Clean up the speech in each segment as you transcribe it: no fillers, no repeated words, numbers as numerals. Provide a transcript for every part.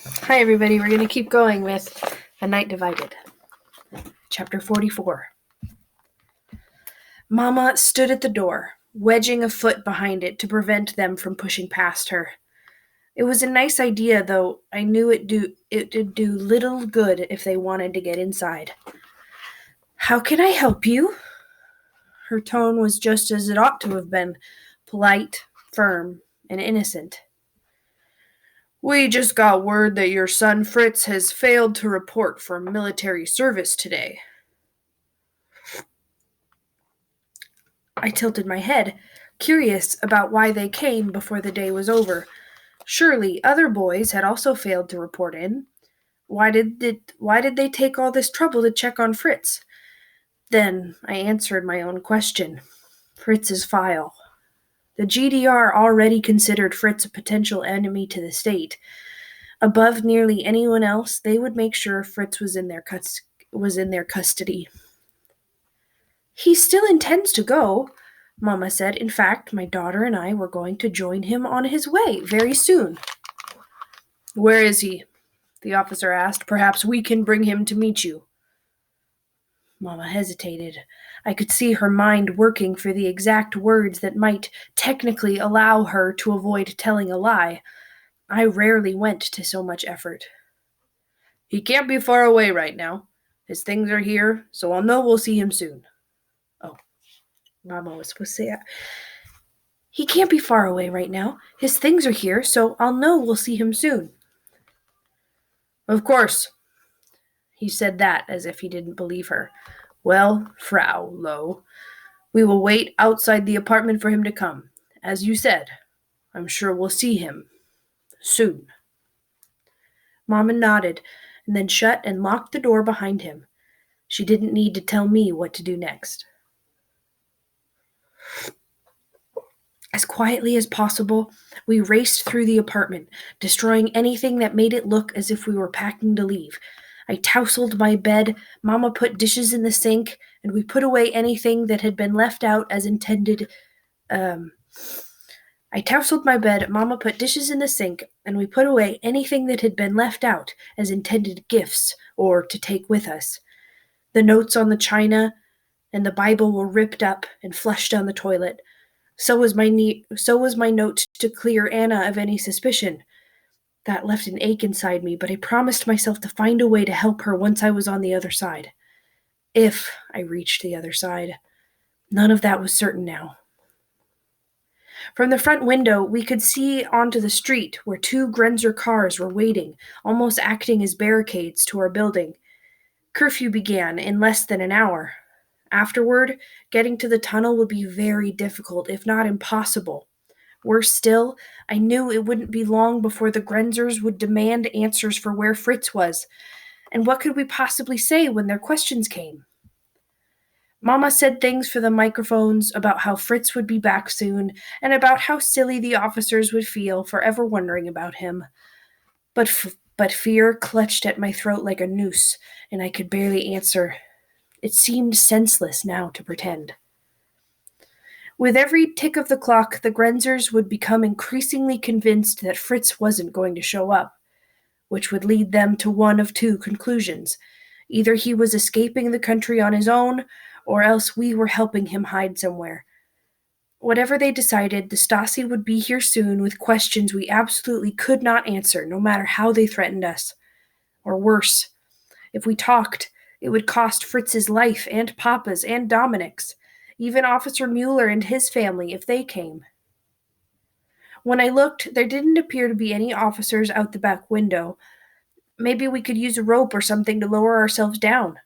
Hi, everybody. We're going to keep going with A Night Divided. Chapter 44. Mama stood at the door, wedging a foot behind it to prevent them from pushing past her. It was a nice idea, though I knew it'd do little good if they wanted to get inside. How can I help you? Her tone was just as it ought to have been, polite, firm, and innocent. We just got word that your son Fritz has failed to report for military service today. I tilted my head, curious about why they came before the day was over. Surely other boys had also failed to report in. Why did they take all this trouble to check on Fritz? Then I answered my own question. Fritz's file. The GDR already considered Fritz a potential enemy to the state. Above nearly anyone else, they would make sure Fritz was in their custody. He still intends to go, Mama said. In fact, my daughter and I were going to join him on his way very soon. Where is he? The officer asked. Perhaps we can bring him to meet you. Mama hesitated. I could see her mind working for the exact words that might technically allow her to avoid telling a lie. I rarely went to so much effort. He can't be far away right now. His things are here, so I'll know we'll see him soon. Oh, Mama was supposed to say that. He can't be far away right now. His things are here, so I'll know we'll see him soon. Of course. He said that as if he didn't believe her. Well, Frau Lowe, we will wait outside the apartment for him to come. As you said, I'm sure we'll see him soon. Mama nodded and then shut and locked the door behind him. She didn't need to tell me what to do next. As quietly as possible, we raced through the apartment, destroying anything that made it look as if we were packing to leave. I tousled my bed, Mama put dishes in the sink, and we put away anything that had been left out as intended. I tousled my bed, Mama put dishes in the sink, and we put away anything that had been left out as intended gifts or to take with us. The notes on the china and the Bible were ripped up and flushed down the toilet. So was my note to clear Anna of any suspicion. That left an ache inside me, but I promised myself to find a way to help her once I was on the other side. If I reached the other side. None of that was certain now. From the front window, we could see onto the street where 2 Grenzer cars were waiting, almost acting as barricades to our building. Curfew began in less than an hour. Afterward, getting to the tunnel would be very difficult, if not impossible. Worse still, I knew it wouldn't be long before the Grenzers would demand answers for where Fritz was. And what could we possibly say when their questions came? Mama said things for the microphones about how Fritz would be back soon, and about how silly the officers would feel for ever wondering about him. But fear clutched at my throat like a noose, and I could barely answer. It seemed senseless now to pretend. With every tick of the clock, the Grenzers would become increasingly convinced that Fritz wasn't going to show up, which would lead them to one of 2 conclusions. Either he was escaping the country on his own, or else we were helping him hide somewhere. Whatever they decided, the Stasi would be here soon with questions we absolutely could not answer, no matter how they threatened us. Or worse, if we talked, it would cost Fritz's life and Papa's and Dominic's. Even Officer Mueller and his family, if they came. When I looked, there didn't appear to be any officers out the back window. Maybe we could use a rope or something to lower ourselves down.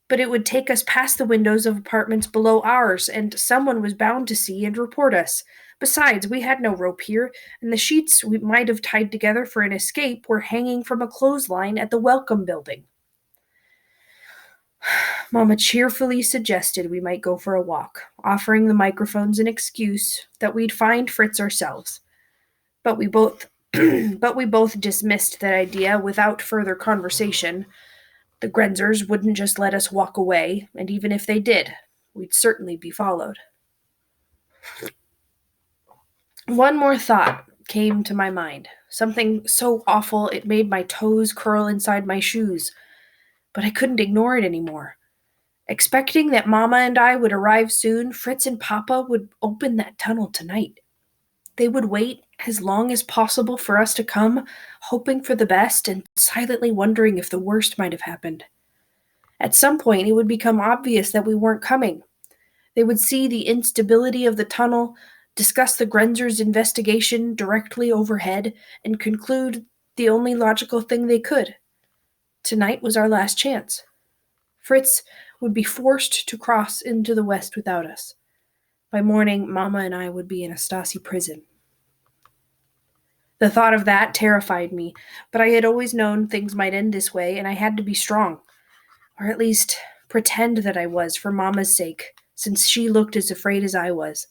But it would take us past the windows of apartments below ours, and someone was bound to see and report us. Besides, we had no rope here, and the sheets we might have tied together for an escape were hanging from a clothesline at the Welcome Building. Mama cheerfully suggested we might go for a walk, offering the microphones an excuse that we'd find Fritz ourselves. But we both dismissed that idea without further conversation. The Grenzers wouldn't just let us walk away, and even if they did, we'd certainly be followed. One more thought came to my mind. Something so awful it made my toes curl inside my shoes. But I couldn't ignore it anymore. Expecting that Mama and I would arrive soon, Fritz and Papa would open that tunnel tonight. They would wait as long as possible for us to come, hoping for the best and silently wondering if the worst might have happened. At some point, it would become obvious that we weren't coming. They would see the instability of the tunnel, discuss the Grenzer's investigation directly overhead, and conclude the only logical thing they could. Tonight was our last chance. Fritz would be forced to cross into the west without us. By morning, Mama and I would be in a Stasi prison. The thought of that terrified me, but I had always known things might end this way, and I had to be strong. Or at least pretend that I was, for Mama's sake, since she looked as afraid as I was.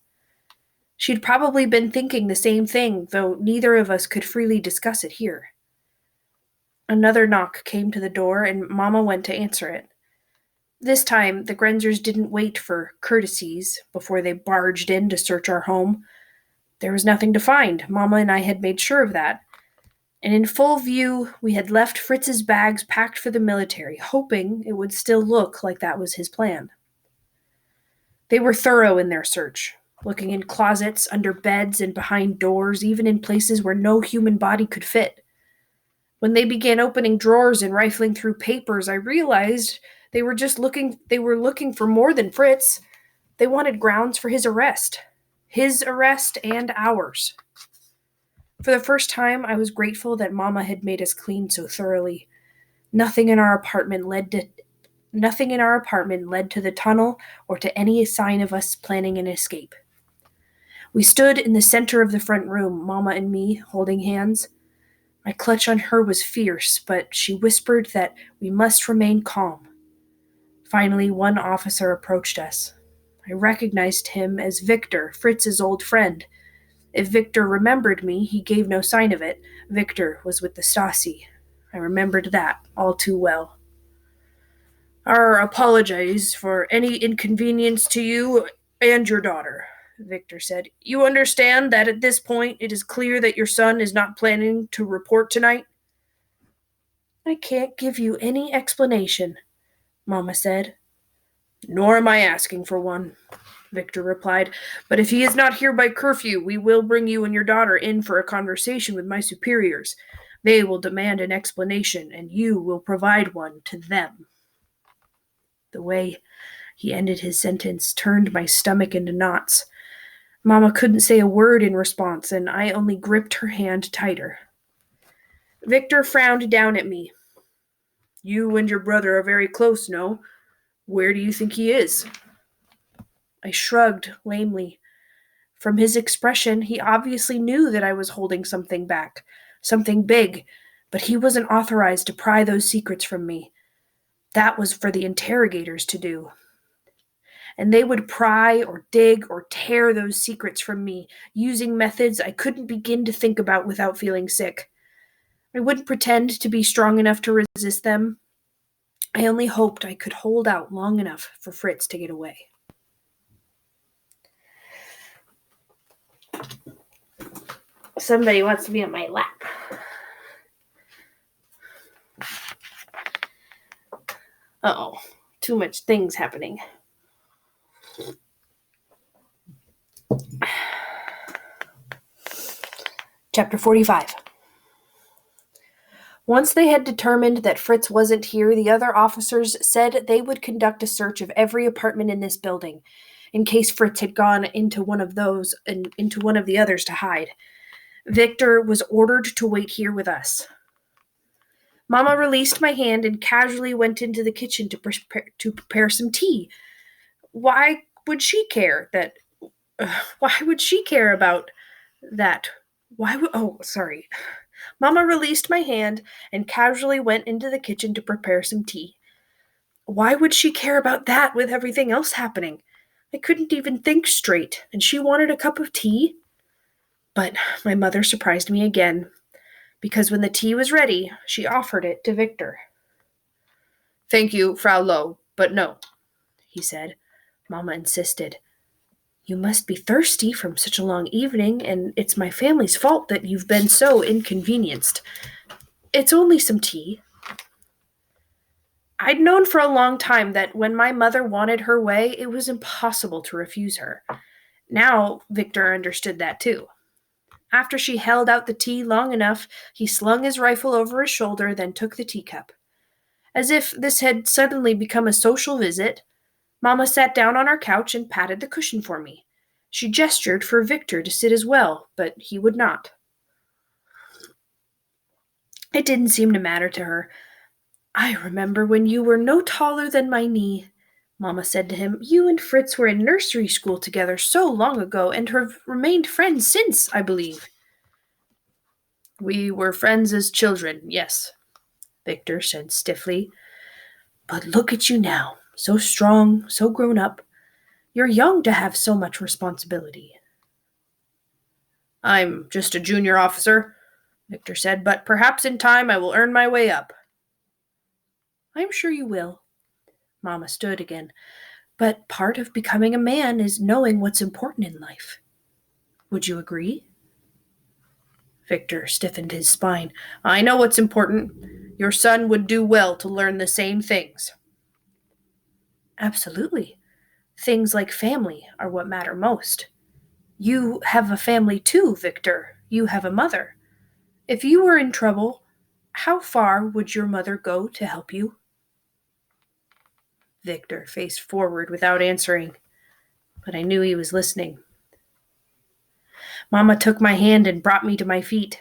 She'd probably been thinking the same thing, though neither of us could freely discuss it here. Another knock came to the door, and Mama went to answer it. This time, the Grenzers didn't wait for courtesies before they barged in to search our home. There was nothing to find. Mama and I had made sure of that. And in full view, we had left Fritz's bags packed for the military, hoping it would still look like that was his plan. They were thorough in their search, looking in closets, under beds, and behind doors, even in places where no human body could fit. When they began opening drawers and rifling through papers, I realized they were looking for more than Fritz. They wanted grounds for his arrest. His arrest and ours. For the first time, I was grateful that Mama had made us clean so thoroughly. Nothing in our apartment led to the tunnel or to any sign of us planning an escape. We stood in the center of the front room, Mama and me, holding hands. My clutch on her was fierce, but she whispered that we must remain calm. Finally, one officer approached us. I recognized him as Victor, Fritz's old friend. If Victor remembered me, he gave no sign of it. Victor was with the Stasi. I remembered that all too well. Our apologies for any inconvenience to you and your daughter, Victor said. You understand that at this point it is clear that your son is not planning to report tonight? I can't give you any explanation, Mama said. Nor am I asking for one, Victor replied. But if he is not here by curfew, we will bring you and your daughter in for a conversation with my superiors. They will demand an explanation, and you will provide one to them. The way he ended his sentence turned my stomach into knots. Mama couldn't say a word in response, and I only gripped her hand tighter. Victor frowned down at me. You and your brother are very close, no? Where do you think he is? I shrugged lamely. From his expression, he obviously knew that I was holding something back, something big, but he wasn't authorized to pry those secrets from me. That was for the interrogators to do. And they would pry or dig or tear those secrets from me, using methods I couldn't begin to think about without feeling sick. I wouldn't pretend to be strong enough to resist them. I only hoped I could hold out long enough for Fritz to get away. Somebody wants to be on my lap. Uh-oh, too much things happening. Chapter 45. Once they had determined that Fritz wasn't here, the other officers said they would conduct a search of every apartment in this building, in case Fritz had gone into one of the others to hide. Victor was ordered to wait here with us. Mama released my hand and casually went into the kitchen to prepare some tea. Why would she care about that? Mama released my hand and casually went into the kitchen to prepare some tea. Why would she care about that with everything else happening? I couldn't even think straight, and she wanted a cup of tea? But my mother surprised me again, because when the tea was ready, she offered it to Victor. Thank you, Frau Lowe, but no, he said. Mama insisted. You must be thirsty from such a long evening, and it's my family's fault that you've been so inconvenienced. It's only some tea. I'd known for a long time that when my mother wanted her way, it was impossible to refuse her. Now, Victor understood that too. After she held out the tea long enough, he slung his rifle over his shoulder, then took the teacup. As if this had suddenly become a social visit, Mamma sat down on our couch and patted the cushion for me. She gestured for Victor to sit as well, but he would not. It didn't seem to matter to her. I remember when you were no taller than my knee, Mamma said to him. You and Fritz were in nursery school together so long ago and have remained friends since, I believe. We were friends as children, yes, Victor said stiffly. But look at you now, so strong, so grown up. You're young to have so much responsibility. I'm just a junior officer, Victor said, but perhaps in time I will earn my way up. I'm sure you will. Mamma stood again. But part of becoming a man is knowing what's important in life. Would you agree? Victor stiffened his spine. I know what's important. Your son would do well to learn the same things. Absolutely. Things like family are what matter most. You have a family too, Victor. You have a mother. If you were in trouble, how far would your mother go to help you? Victor faced forward without answering, but I knew he was listening. Mamma took my hand and brought me to my feet.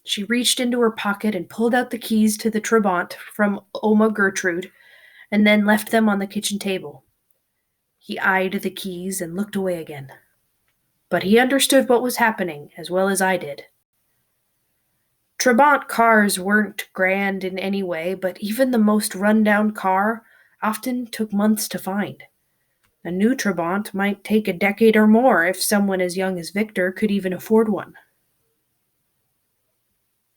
She reached into her pocket and pulled out the keys to the Trabant from Oma Gertrude, and then left them on the kitchen table. He eyed the keys and looked away again. But he understood what was happening as well as I did. Trabant cars weren't grand in any way, but even the most run-down car often took months to find. A new Trabant might take a decade or more if someone as young as Victor could even afford one.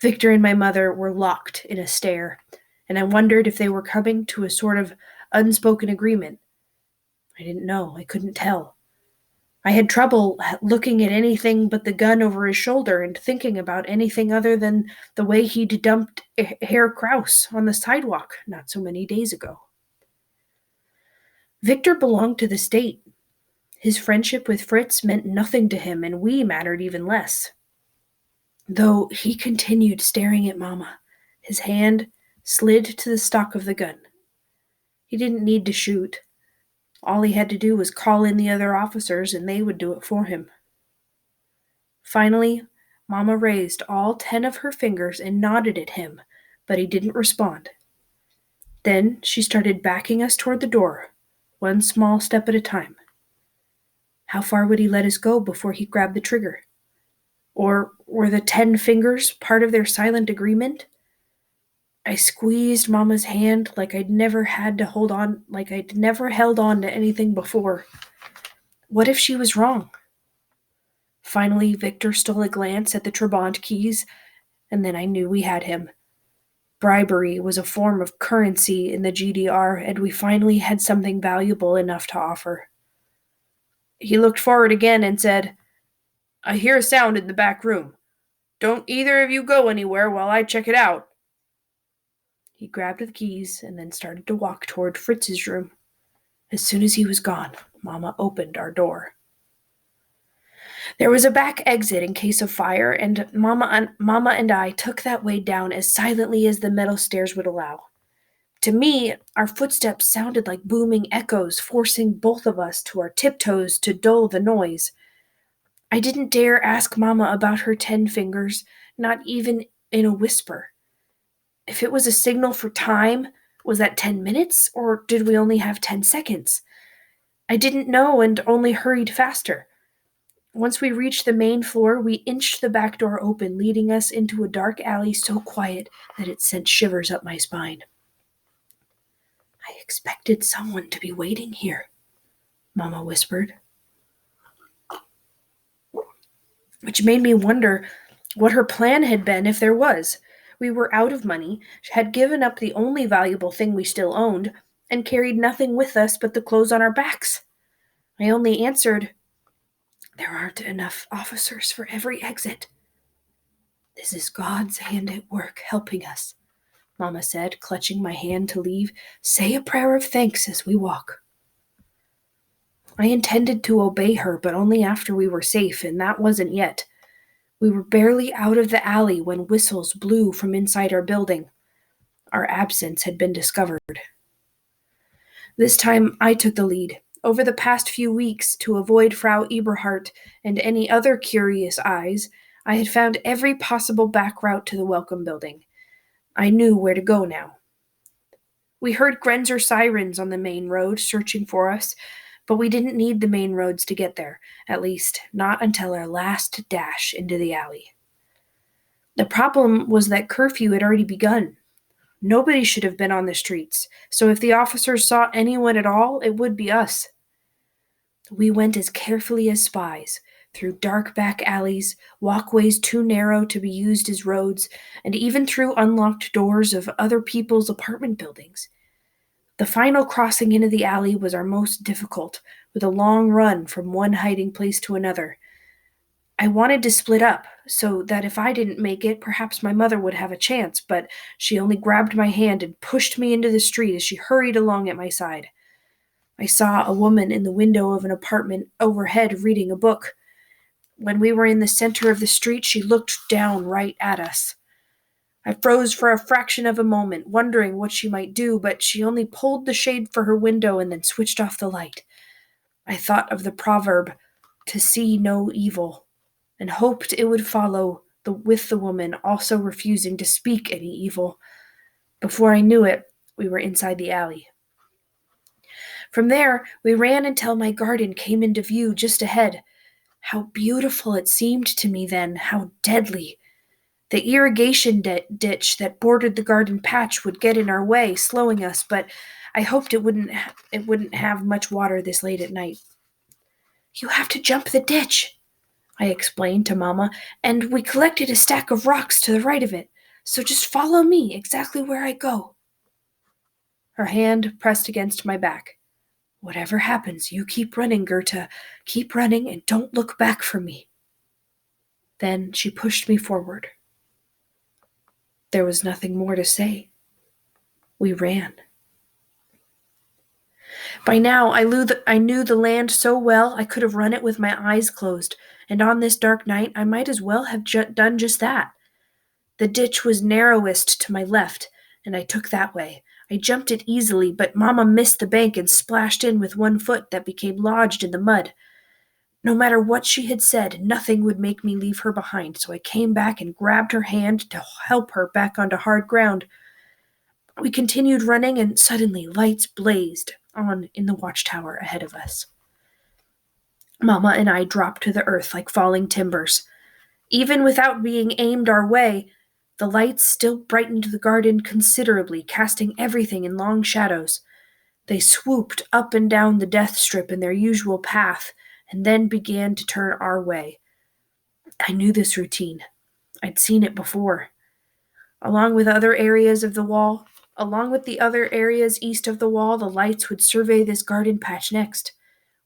Victor and my mother were locked in a stare, and I wondered if they were coming to a sort of unspoken agreement. I didn't know. I couldn't tell. I had trouble looking at anything but the gun over his shoulder and thinking about anything other than the way he'd dumped Herr Kraus on the sidewalk not so many days ago. Victor belonged to the state. His friendship with Fritz meant nothing to him, and we mattered even less. Though he continued staring at Mamma, his hand slid to the stock of the gun. He didn't need to shoot. All he had to do was call in the other officers, and they would do it for him. Finally, Mamma raised all 10 of her fingers and nodded at him, but he didn't respond. Then she started backing us toward the door, one small step at a time. How far would he let us go before he grabbed the trigger? Or were the 10 fingers part of their silent agreement? I squeezed Mama's hand like I'd never held on to anything before. What if she was wrong? Finally, Victor stole a glance at the Trabant keys, and then I knew we had him. Bribery was a form of currency in the GDR, and we finally had something valuable enough to offer. He looked forward again and said, I hear a sound in the back room. Don't either of you go anywhere while I check it out. He grabbed the keys and then started to walk toward Fritz's room. As soon as he was gone, Mama opened our door. There was a back exit in case of fire, and Mama and I took that way down as silently as the metal stairs would allow. To me, our footsteps sounded like booming echoes, forcing both of us to our tiptoes to dull the noise. I didn't dare ask Mama about her 10 fingers, not even in a whisper. If it was a signal for time, was that 10 minutes, or did we only have 10 seconds? I didn't know and only hurried faster. Once we reached the main floor, we inched the back door open, leading us into a dark alley so quiet that it sent shivers up my spine. I expected someone to be waiting here, Mama whispered. Which made me wonder what her plan had been if there was. We were out of money, had given up the only valuable thing we still owned, and carried nothing with us but the clothes on our backs. I only answered, There aren't enough officers for every exit. This is God's hand at work helping us, Mama said, clutching my hand to leave. Say a prayer of thanks as we walk. I intended to obey her, but only after we were safe, and that wasn't yet. We were barely out of the alley when whistles blew from inside our building. Our absence had been discovered. This time I took the lead. Over the past few weeks, to avoid Frau Eberhardt and any other curious eyes, I had found every possible back route to the Welcome Building. I knew where to go now. We heard Grenzer sirens on the main road searching for us, but we didn't need the main roads to get there, at least not until our last dash into the alley. The problem was that curfew had already begun. Nobody should have been on the streets, so if the officers saw anyone at all, it would be us. We went as carefully as spies, through dark back alleys, walkways too narrow to be used as roads, and even through unlocked doors of other people's apartment buildings. The final crossing into the alley was our most difficult, with a long run from one hiding place to another. I wanted to split up, so that if I didn't make it, perhaps my mother would have a chance, but she only grabbed my hand and pushed me into the street as she hurried along at my side. I saw a woman in the window of an apartment overhead reading a book. When we were in the center of the street, she looked down right at us. I froze for a fraction of a moment, wondering what she might do, but she only pulled the shade for her window and then switched off the light. I thought of the proverb, to see no evil, and hoped it would follow with the woman also refusing to speak any evil. Before I knew it, we were inside the alley. From there, we ran until my garden came into view just ahead. How beautiful it seemed to me then, how deadly. The irrigation ditch that bordered the garden patch would get in our way, slowing us, but I hoped it wouldn't have much water this late at night. You have to jump the ditch, I explained to Mama, and we collected a stack of rocks to the right of it, so just follow me exactly where I go. Her hand pressed against my back. Whatever happens, you keep running, Goethe. Keep running and don't look back for me. Then she pushed me forward. There was nothing more to say. We ran. By now, I knew the land so well I could have run it with my eyes closed, and on this dark night I might as well have done just that. The ditch was narrowest to my left, and I took that way. I jumped it easily, but Mama missed the bank and splashed in with one foot that became lodged in the mud. No matter what she had said, nothing would make me leave her behind, so I came back and grabbed her hand to help her back onto hard ground. We continued running, and suddenly lights blazed on in the watchtower ahead of us. Mama and I dropped to the earth like falling timbers. Even without being aimed our way, the lights still brightened the garden considerably, casting everything in long shadows. They swooped up and down the death strip in their usual path, and then began to turn our way. I knew this routine. I'd seen it before. Along with the other areas east of the wall, the lights would survey this garden patch next.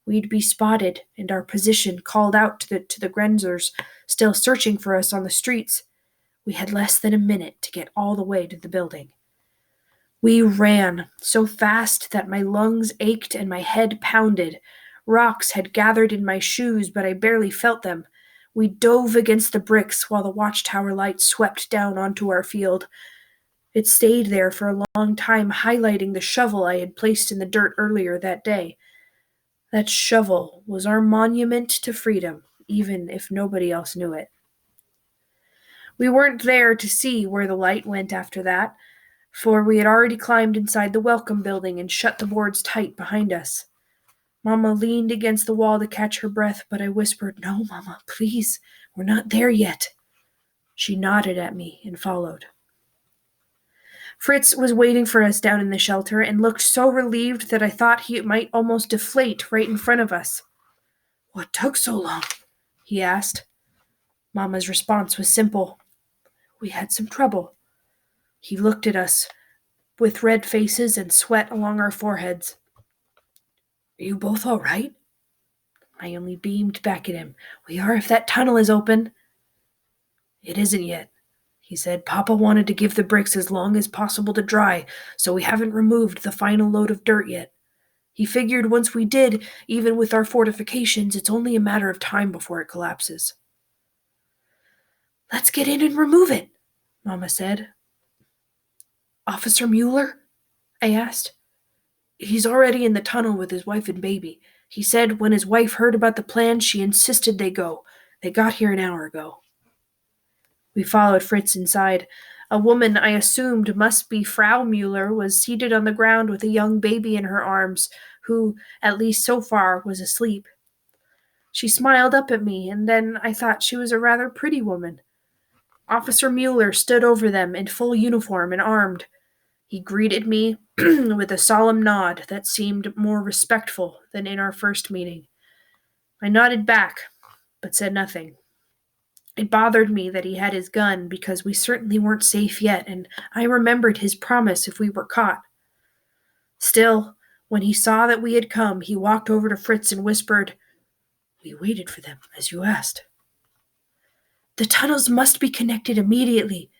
We'd be spotted, and our position called out to the Grenzers, still searching for us on the streets. We had less than a minute to get all the way to the building. We ran so fast that my lungs ached and my head pounded. Rocks had gathered in my shoes, but I barely felt them. We dove against the bricks while the watchtower light swept down onto our field. It stayed there for a long time, highlighting the shovel I had placed in the dirt earlier that day. That shovel was our monument to freedom, even if nobody else knew it. We weren't there to see where the light went after that, for we had already climbed inside the Welcome Building and shut the boards tight behind us. Mama leaned against the wall to catch her breath, but I whispered, "No, Mama, please, we're not there yet." She nodded at me and followed. Fritz was waiting for us down in the shelter and looked so relieved that I thought he might almost deflate right in front of us. "What took so long?" he asked. Mama's response was simple. "We had some trouble." He looked at us with red faces and sweat along our foreheads. "Are you both all right?" I only beamed back at him. We are if that tunnel is open. It isn't yet, he said. Papa wanted to give the bricks as long as possible to dry, so we haven't removed the final load of dirt yet. He figured once we did, even with our fortifications, it's only a matter of time before it collapses. Let's get in and remove it, Mama said. Officer Mueller? I asked. He's already in the tunnel with his wife and baby. He said when his wife heard about the plan, she insisted they go. They got here an hour ago. We followed Fritz inside. A woman I assumed must be Frau Mueller was seated on the ground with a young baby in her arms, who, at least so far, was asleep. She smiled up at me, and then I thought she was a rather pretty woman. Officer Mueller stood over them in full uniform and armed. He greeted me with a solemn nod that seemed more respectful than in our first meeting. I nodded back, but said nothing. It bothered me that he had his gun because we certainly weren't safe yet, and I remembered his promise if we were caught. Still, when he saw that we had come, he walked over to Fritz and whispered, "We waited for them, as you asked." "The tunnels must be connected immediately,"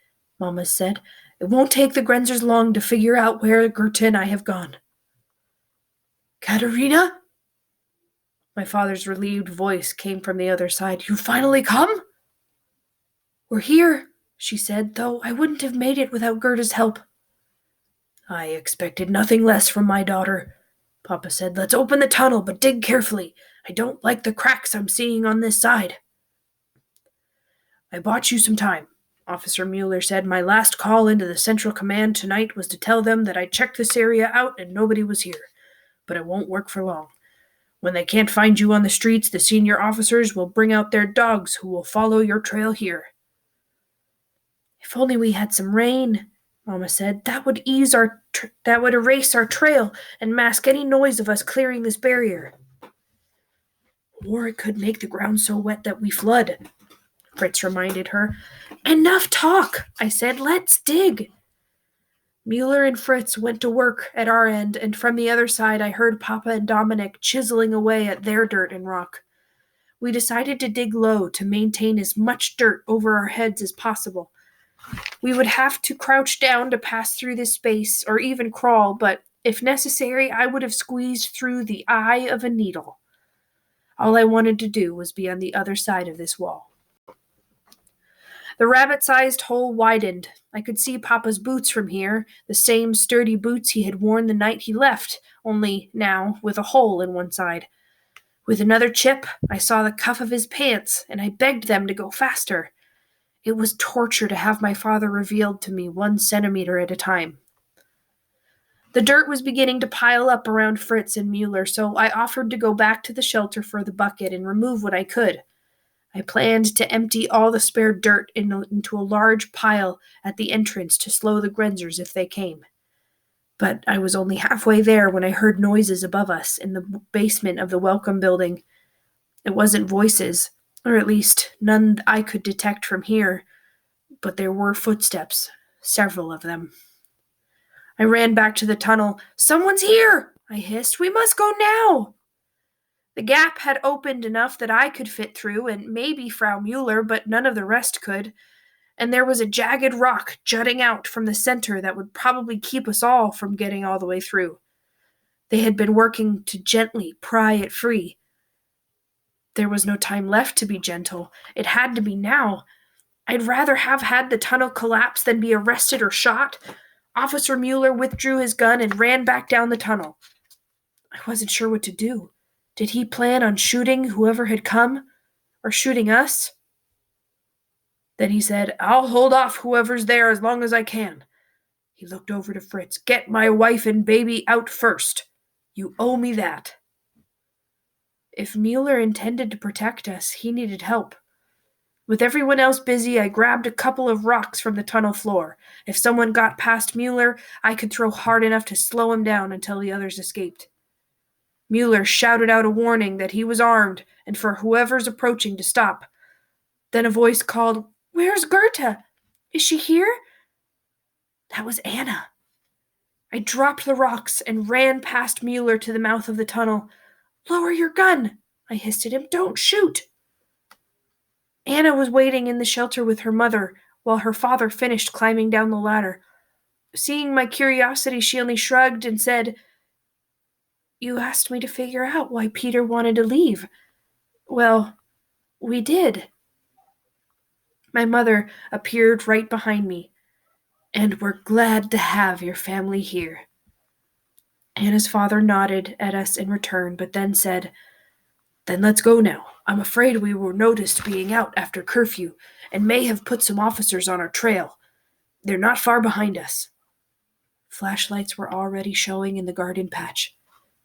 Mama said. "It won't take the Grenzers long to figure out where Goethe and I have gone." "Katerina?" My father's relieved voice came from the other side. "You finally come?" "We're here," she said, "though I wouldn't have made it without Gerda's help." "I expected nothing less from my daughter," Papa said. "Let's open the tunnel, but dig carefully. I don't like the cracks I'm seeing on this side." "I bought you some time," Officer Mueller said. "My last call into the Central Command tonight was to tell them that I checked this area out and nobody was here. But it won't work for long. When they can't find you on the streets, the senior officers will bring out their dogs who will follow your trail here." "If only we had some rain," Mama said. That would erase our trail and mask any noise of us clearing this barrier." "Or it could make the ground so wet that we flood," Fritz reminded her. "Enough talk," I said. "Let's dig." Mueller and Fritz went to work at our end, and from the other side I heard Papa and Dominic chiseling away at their dirt and rock. We decided to dig low to maintain as much dirt over our heads as possible. We would have to crouch down to pass through this space, or even crawl, but if necessary, I would have squeezed through the eye of a needle. All I wanted to do was be on the other side of this wall. The rabbit-sized hole widened. I could see Papa's boots from here, the same sturdy boots he had worn the night he left, only now with a hole in one side. With another chip, I saw the cuff of his pants, and I begged them to go faster. It was torture to have my father revealed to me 1 centimeter at a time. The dirt was beginning to pile up around Fritz and Mueller, so I offered to go back to the shelter for the bucket and remove what I could. I planned to empty all the spare dirt into a large pile at the entrance to slow the Grenzers if they came. But I was only halfway there when I heard noises above us in the basement of the Welcome building. It wasn't voices, or at least none I could detect from here, but there were footsteps, several of them. I ran back to the tunnel. "Someone's here!" I hissed. "We must go now!" The gap had opened enough that I could fit through, and maybe Frau Mueller, but none of the rest could. And there was a jagged rock jutting out from the center that would probably keep us all from getting all the way through. They had been working to gently pry it free. There was no time left to be gentle. It had to be now. I'd rather have had the tunnel collapse than be arrested or shot. Officer Mueller withdrew his gun and ran back down the tunnel. I wasn't sure what to do. Did he plan on shooting whoever had come? Or shooting us? Then he said, "I'll hold off whoever's there as long as I can." He looked over to Fritz. "Get my wife and baby out first. You owe me that." If Mueller intended to protect us, he needed help. With everyone else busy, I grabbed a couple of rocks from the tunnel floor. If someone got past Mueller, I could throw hard enough to slow him down until the others escaped. Mueller shouted out a warning that he was armed and for whoever's approaching to stop. Then a voice called, "Where's Goethe? Is she here?" That was Anna. I dropped the rocks and ran past Mueller to the mouth of the tunnel. "Lower your gun," I hissed at him. Don't shoot! Anna was waiting in the shelter with her mother while her father finished climbing down the ladder. Seeing my curiosity, she only shrugged and said, You asked me to figure out why Peter wanted to leave. Well, we did. My mother appeared right behind me. And we're glad to have your family here. Anna's father nodded at us in return, but then said, Then let's go now. I'm afraid we were noticed being out after curfew and may have put some officers on our trail. They're not far behind us. Flashlights were already showing in the garden patch.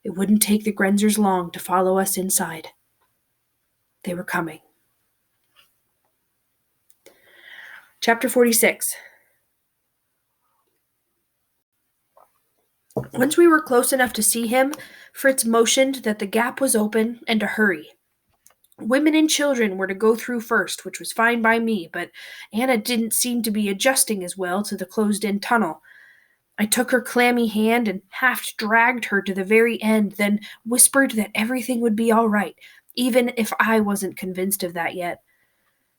It wouldn't take the Grenzers long to follow us inside. They were coming. Chapter 46. Once we were close enough to see him, Fritz motioned that the gap was open and to hurry. Women and children were to go through first, which was fine by me, but Anna didn't seem to be adjusting as well to the closed-in tunnel. I took her clammy hand and half dragged her to the very end, then whispered that everything would be all right, even if I wasn't convinced of that yet.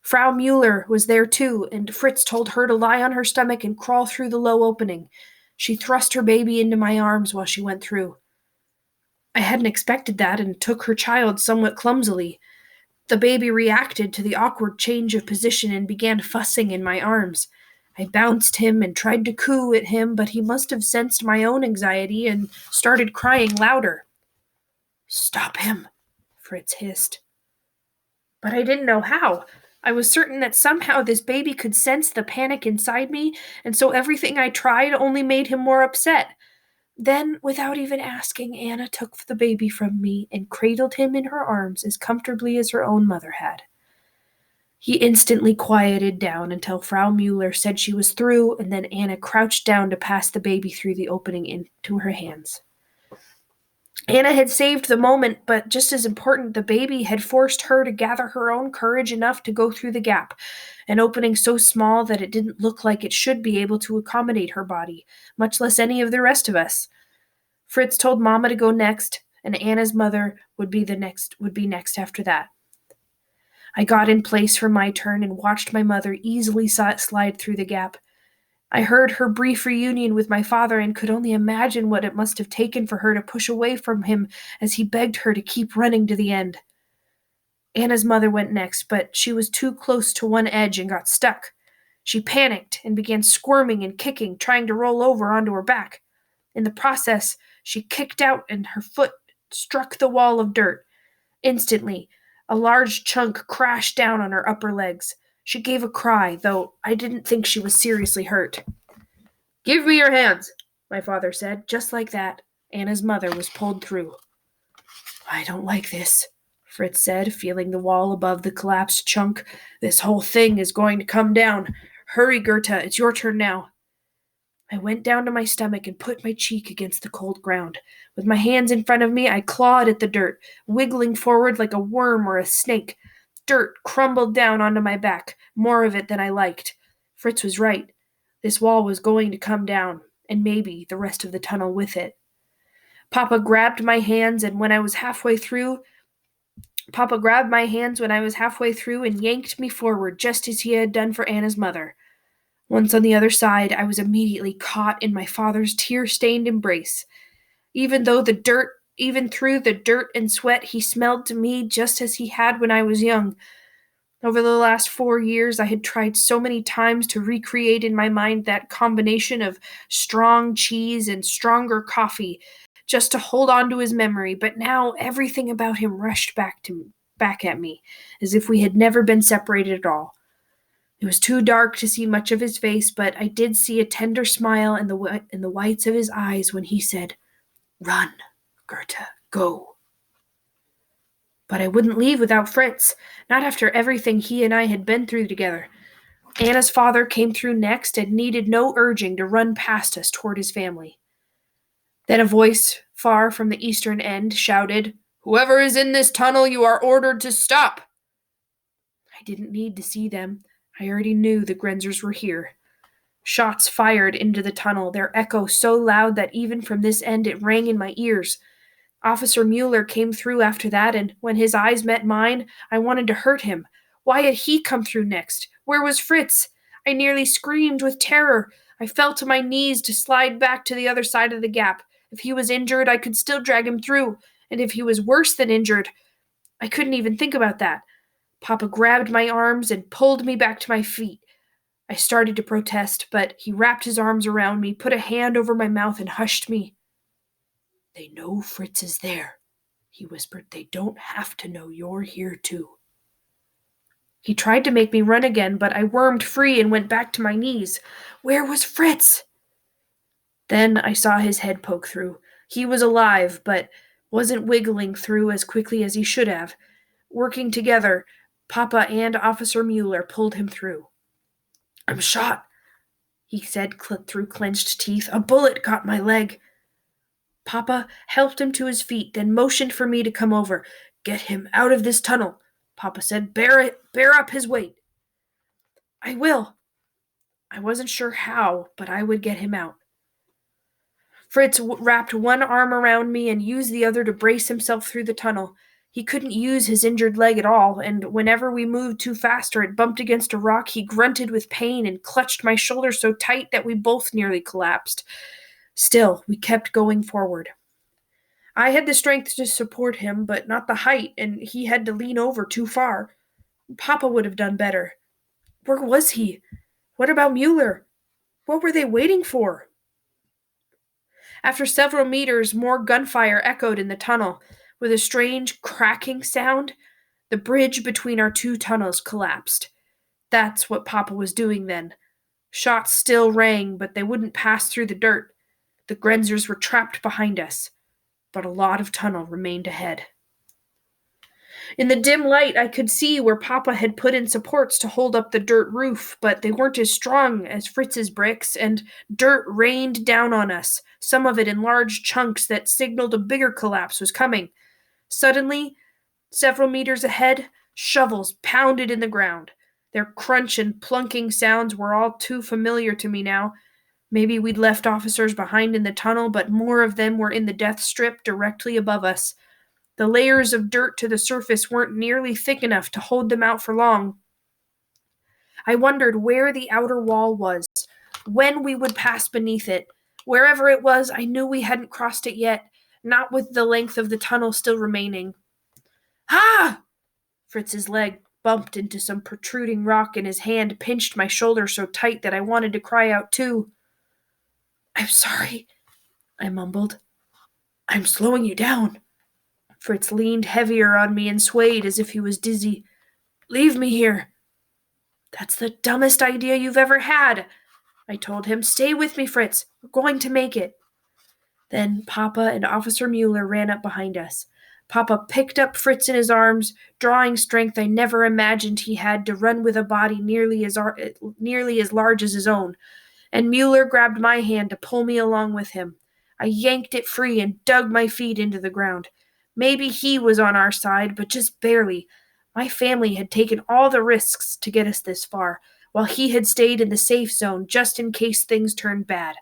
Frau Mueller was there too, and Fritz told her to lie on her stomach and crawl through the low opening. She thrust her baby into my arms while she went through. I hadn't expected that and took her child somewhat clumsily. The baby reacted to the awkward change of position and began fussing in my arms. I bounced him and tried to coo at him, but he must have sensed my own anxiety and started crying louder. Stop him, Fritz hissed. But I didn't know how. I was certain that somehow this baby could sense the panic inside me, and so everything I tried only made him more upset. Then, without even asking, Anna took the baby from me and cradled him in her arms as comfortably as her own mother had. He instantly quieted down until Frau Mueller said she was through, and then Anna crouched down to pass the baby through the opening into her hands. Anna had saved the moment, but just as important, the baby had forced her to gather her own courage enough to go through the gap, an opening so small that it didn't look like it should be able to accommodate her body, much less any of the rest of us. Fritz told Mama to go next, and Anna's mother would be next after that. I got in place for my turn and watched my mother easily slide through the gap. I heard her brief reunion with my father and could only imagine what it must have taken for her to push away from him as he begged her to keep running to the end. Anna's mother went next, but she was too close to one edge and got stuck. She panicked and began squirming and kicking, trying to roll over onto her back. In the process, she kicked out and her foot struck the wall of dirt. Instantly, a large chunk crashed down on her upper legs. She gave a cry, though I didn't think she was seriously hurt. Give me your hands, my father said. Just like that, Anna's mother was pulled through. I don't like this, Fritz said, feeling the wall above the collapsed chunk. This whole thing is going to come down. Hurry, Goethe, it's your turn now. I went down to my stomach and put my cheek against the cold ground. With my hands in front of me, I clawed at the dirt, wiggling forward like a worm or a snake. Dirt crumbled down onto my back, more of it than I liked. Fritz was right. This wall was going to come down, and maybe the rest of the tunnel with it. Papa grabbed my hands when I was halfway through and yanked me forward just as he had done for Anna's mother. Once on the other side, I was immediately caught in my father's tear-stained embrace. Even through the dirt and sweat, he smelled to me just as he had when I was young. Over the last 4 years, I had tried so many times to recreate in my mind that combination of strong cheese and stronger coffee, just to hold on to his memory, but now everything about him rushed back at me, as if we had never been separated at all. It was too dark to see much of his face, but I did see a tender smile in the whites of his eyes when he said, Run, Goethe, go. But I wouldn't leave without Fritz, not after everything he and I had been through together. Anna's father came through next and needed no urging to run past us toward his family. Then a voice far from the eastern end shouted, Whoever is in this tunnel, you are ordered to stop. I didn't need to see them. I already knew the Grenzers were here. Shots fired into the tunnel, their echo so loud that even from this end it rang in my ears. Officer Mueller came through after that, and when his eyes met mine, I wanted to hurt him. Why had he come through next? Where was Fritz? I nearly screamed with terror. I fell to my knees to slide back to the other side of the gap. If he was injured, I could still drag him through, and if he was worse than injured, I couldn't even think about that. Papa grabbed my arms and pulled me back to my feet. I started to protest, but he wrapped his arms around me, put a hand over my mouth, and hushed me. "They know Fritz is there," he whispered. "They don't have to know you're here, too." He tried to make me run again, but I wormed free and went back to my knees. Where was Fritz? Then I saw his head poke through. He was alive, but wasn't wiggling through as quickly as he should have. Working together, Papa and Officer Mueller pulled him through. "I'm shot," he said through clenched teeth. "A bullet caught my leg." Papa helped him to his feet, then motioned for me to come over. "Get him out of this tunnel," Papa said. Bear up his weight." "I will." I wasn't sure how, but I would get him out. Fritz wrapped one arm around me and used the other to brace himself through the tunnel. He couldn't use his injured leg at all, and whenever we moved too fast or it bumped against a rock, he grunted with pain and clutched my shoulder so tight that we both nearly collapsed. Still, we kept going forward. I had the strength to support him, but not the height, and he had to lean over too far. Papa would have done better. Where was he? What about Mueller? What were they waiting for? After several meters, more gunfire echoed in the tunnel. With a strange cracking sound, the bridge between our two tunnels collapsed. That's what Papa was doing then. Shots still rang, but they wouldn't pass through the dirt. The Grenzers were trapped behind us, but a lot of tunnel remained ahead. In the dim light, I could see where Papa had put in supports to hold up the dirt roof, but they weren't as strong as Fritz's bricks, and dirt rained down on us, some of it in large chunks that signaled a bigger collapse was coming. Suddenly, several meters ahead, shovels pounded in the ground. Their crunch and plunking sounds were all too familiar to me now. Maybe we'd left officers behind in the tunnel, but more of them were in the death strip directly above us. The layers of dirt to the surface weren't nearly thick enough to hold them out for long. I wondered where the outer wall was, when we would pass beneath it. Wherever it was, I knew we hadn't crossed it yet, not with the length of the tunnel still remaining. "Ha!" Fritz's leg bumped into some protruding rock, and his hand pinched my shoulder so tight that I wanted to cry out too. "I'm sorry," I mumbled. "I'm slowing you down." Fritz leaned heavier on me and swayed as if he was dizzy. "Leave me here." "That's the dumbest idea you've ever had," I told him. "Stay with me, Fritz. We're going to make it." Then Papa and Officer Mueller ran up behind us. Papa picked up Fritz in his arms, drawing strength I never imagined he had to run with a body nearly as large as his own, and Mueller grabbed my hand to pull me along with him. I yanked it free and dug my feet into the ground. Maybe he was on our side, but just barely. My family had taken all the risks to get us this far, while he had stayed in the safe zone just in case things turned bad.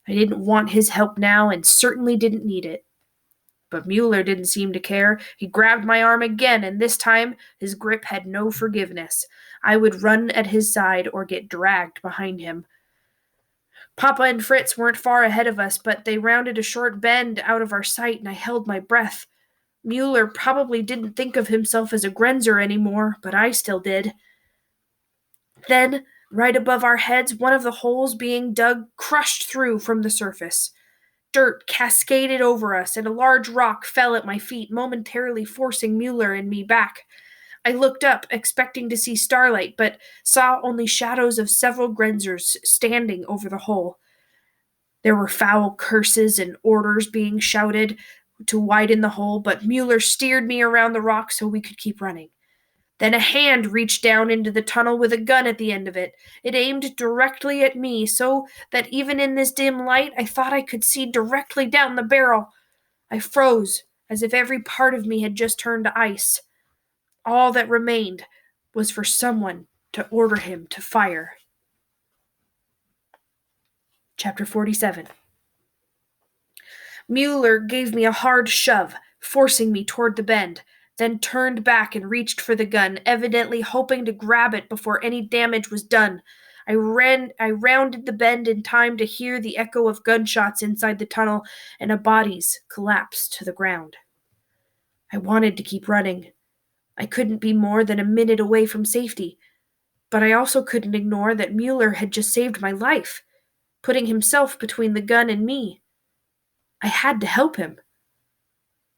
I didn't want his help now and certainly didn't need it. But Mueller didn't seem to care. He grabbed my arm again, and this time his grip had no forgiveness. I would run at his side or get dragged behind him. Papa and Fritz weren't far ahead of us, but they rounded a short bend out of our sight, and I held my breath. Mueller probably didn't think of himself as a Grenzer anymore, but I still did. Then, right above our heads, one of the holes being dug crushed through from the surface. Dirt cascaded over us, and a large rock fell at my feet, momentarily forcing Mueller and me back. I looked up, expecting to see starlight, but saw only shadows of several Grenzers standing over the hole. There were foul curses and orders being shouted to widen the hole, but Mueller steered me around the rock so we could keep running. Then a hand reached down into the tunnel with a gun at the end of it. It aimed directly at me, so that even in this dim light, I thought I could see directly down the barrel. I froze, as if every part of me had just turned to ice. All that remained was for someone to order him to fire. Chapter 47. Mueller gave me a hard shove, forcing me toward the bend, then turned back and reached for the gun, evidently hoping to grab it before any damage was done. I rounded the bend in time to hear the echo of gunshots inside the tunnel, and a body's collapsed to the ground. I wanted to keep running. I couldn't be more than a minute away from safety, but I also couldn't ignore that Mueller had just saved my life, putting himself between the gun and me. I had to help him.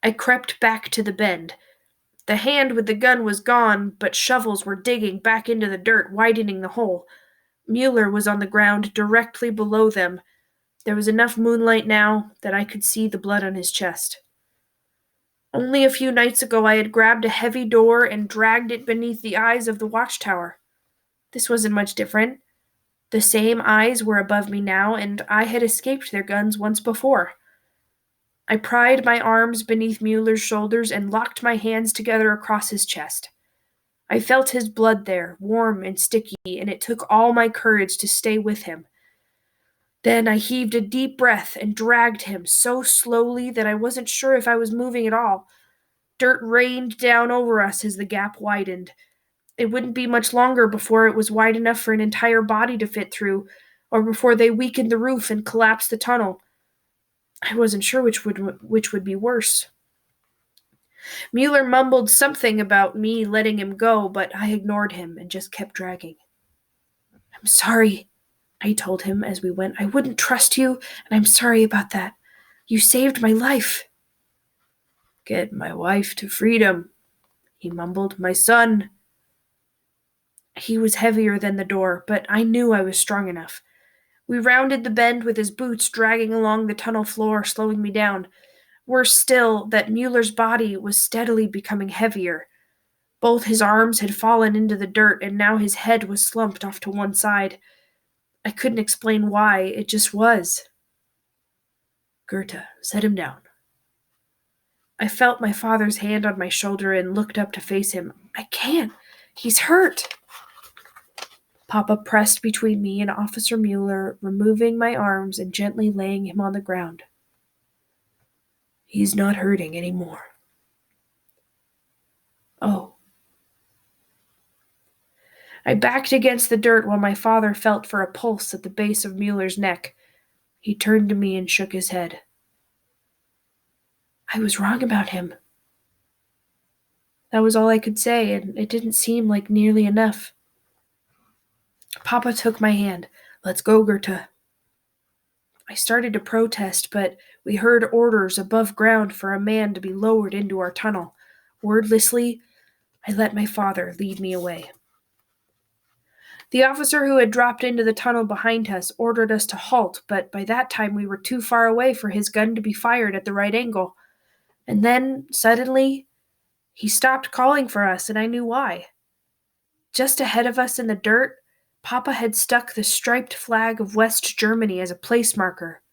I crept back to the bend. The hand with the gun was gone, but shovels were digging back into the dirt, widening the hole. Mueller was on the ground directly below them. There was enough moonlight now that I could see the blood on his chest. Only a few nights ago I had grabbed a heavy door and dragged it beneath the eyes of the watchtower. This wasn't much different. The same eyes were above me now, and I had escaped their guns once before. I pried my arms beneath Mueller's shoulders and locked my hands together across his chest. I felt his blood there, warm and sticky, and it took all my courage to stay with him. Then I heaved a deep breath and dragged him so slowly that I wasn't sure if I was moving at all. Dirt rained down over us as the gap widened. It wouldn't be much longer before it was wide enough for an entire body to fit through, or before they weakened the roof and collapsed the tunnel. I wasn't sure which would be worse. Mueller mumbled something about me letting him go, but I ignored him and just kept dragging. "I'm sorry," I told him as we went. "I wouldn't trust you, and I'm sorry about that. You saved my life." "Get my wife to freedom," he mumbled. "My son." He was heavier than the door, but I knew I was strong enough. We rounded the bend with his boots dragging along the tunnel floor, slowing me down. Worse still, that Mueller's body was steadily becoming heavier. Both his arms had fallen into the dirt, and now his head was slumped off to one side. I couldn't explain why, it just was. "Goethe, set him down." I felt my father's hand on my shoulder and looked up to face him. "I can't. He's hurt." Papa pressed between me and Officer Mueller, removing my arms and gently laying him on the ground. "He's not hurting anymore." "Oh." I backed against the dirt while my father felt for a pulse at the base of Mueller's neck. He turned to me and shook his head. "I was wrong about him." That was all I could say, and it didn't seem like nearly enough. Papa took my hand. "Let's go, Goethe." I started to protest, but we heard orders above ground for a man to be lowered into our tunnel. Wordlessly, I let my father lead me away. The officer who had dropped into the tunnel behind us ordered us to halt, but by that time we were too far away for his gun to be fired at the right angle. And then, suddenly, he stopped calling for us, and I knew why. Just ahead of us in the dirt, Papa had stuck the striped flag of West Germany as a place marker.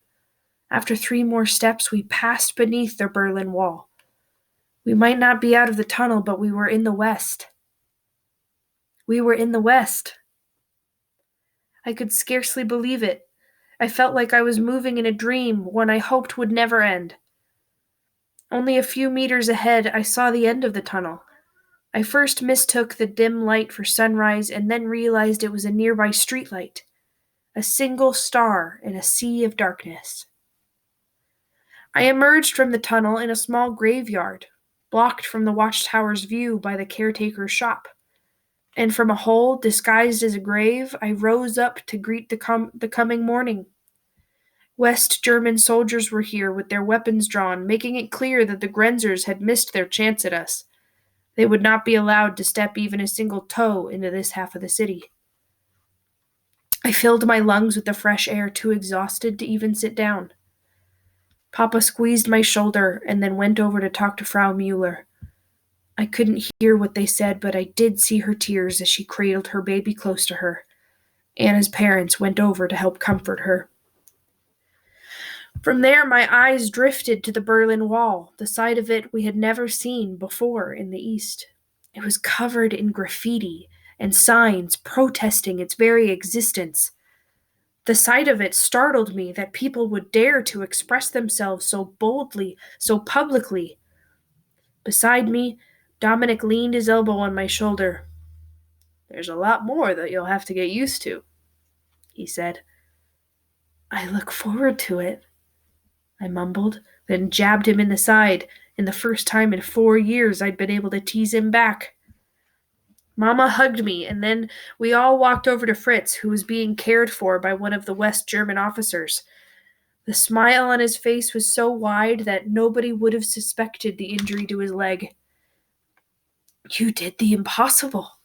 After 3 more steps, we passed beneath the Berlin Wall. We might not be out of the tunnel, but we were in the West. We were in the West. I could scarcely believe it. I felt like I was moving in a dream, one I hoped would never end. Only a few meters ahead, I saw the end of the tunnel. I first mistook the dim light for sunrise and then realized it was a nearby streetlight. A single star in a sea of darkness. I emerged from the tunnel in a small graveyard, blocked from the watchtower's view by the caretaker's shop. And from a hole disguised as a grave, I rose up to greet the coming morning. West German soldiers were here with their weapons drawn, making it clear that the Grenzers had missed their chance at us. They would not be allowed to step even a single toe into this half of the city. I filled my lungs with the fresh air, too exhausted to even sit down. Papa squeezed my shoulder and then went over to talk to Frau Mueller. I couldn't hear what they said, but I did see her tears as she cradled her baby close to her. Anna's parents went over to help comfort her. From there, my eyes drifted to the Berlin Wall, the side of it we had never seen before in the East. It was covered in graffiti and signs protesting its very existence. The sight of it startled me that people would dare to express themselves so boldly, so publicly. Beside me, Dominic leaned his elbow on my shoulder. "There's a lot more that you'll have to get used to," he said. "I look forward to it," I mumbled, then jabbed him in the side, and the first time in 4 years I'd been able to tease him back. Mama hugged me, and then we all walked over to Fritz, who was being cared for by one of the West German officers. The smile on his face was so wide that nobody would have suspected the injury to his leg. "You did the impossible,"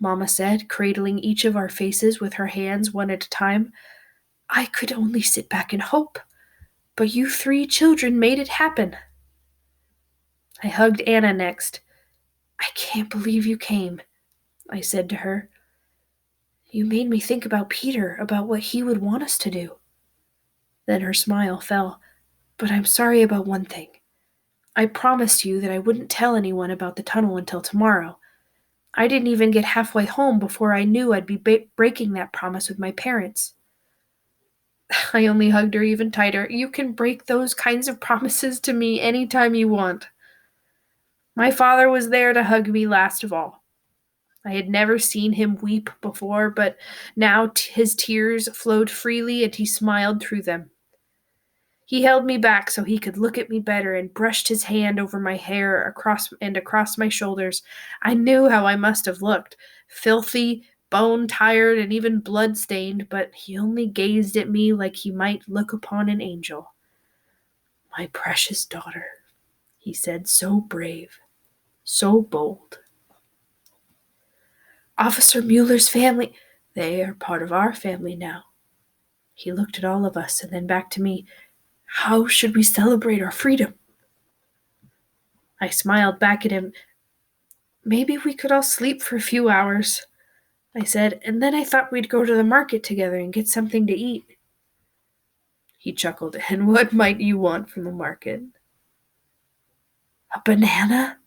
Mama said, cradling each of our faces with her hands one at a time. "I could only sit back and hope, but you 3 children made it happen." I hugged Anna next. "I can't believe you came," I said to her. "You made me think about Peter, about what he would want us to do." Then her smile fell. "But I'm sorry about one thing. I promised you that I wouldn't tell anyone about the tunnel until tomorrow. I didn't even get halfway home before I knew I'd be breaking that promise with my parents." I only hugged her even tighter. "You can break those kinds of promises to me anytime you want." My father was there to hug me last of all. I had never seen him weep before, but now his tears flowed freely and he smiled through them. He held me back so he could look at me better and brushed his hand over my hair across my shoulders. I knew how I must have looked, filthy, bone-tired, and even blood-stained, but he only gazed at me like he might look upon an angel. "My precious daughter," he said, so brave, so bold. "Officer Mueller's family, they are part of our family now." He looked at all of us and then back to me. "How should we celebrate our freedom?" I smiled back at him. "Maybe we could all sleep for a few hours," I said, "and then I thought we'd go to the market together and get something to eat." He chuckled. "And what might you want from the market?" "A banana?"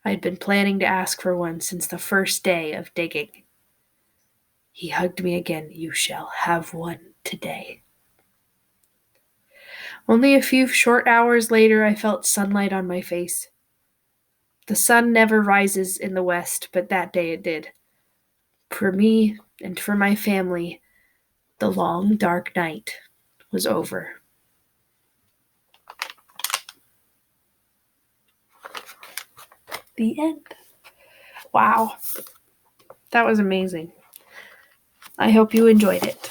I'd been planning to ask for one since the first day of digging. He hugged me again. "You shall have one today." Only a few short hours later, I felt sunlight on my face. The sun never rises in the west, but that day it did. For me and for my family, the long, dark night was over. The end. Wow. That was amazing. I hope you enjoyed it.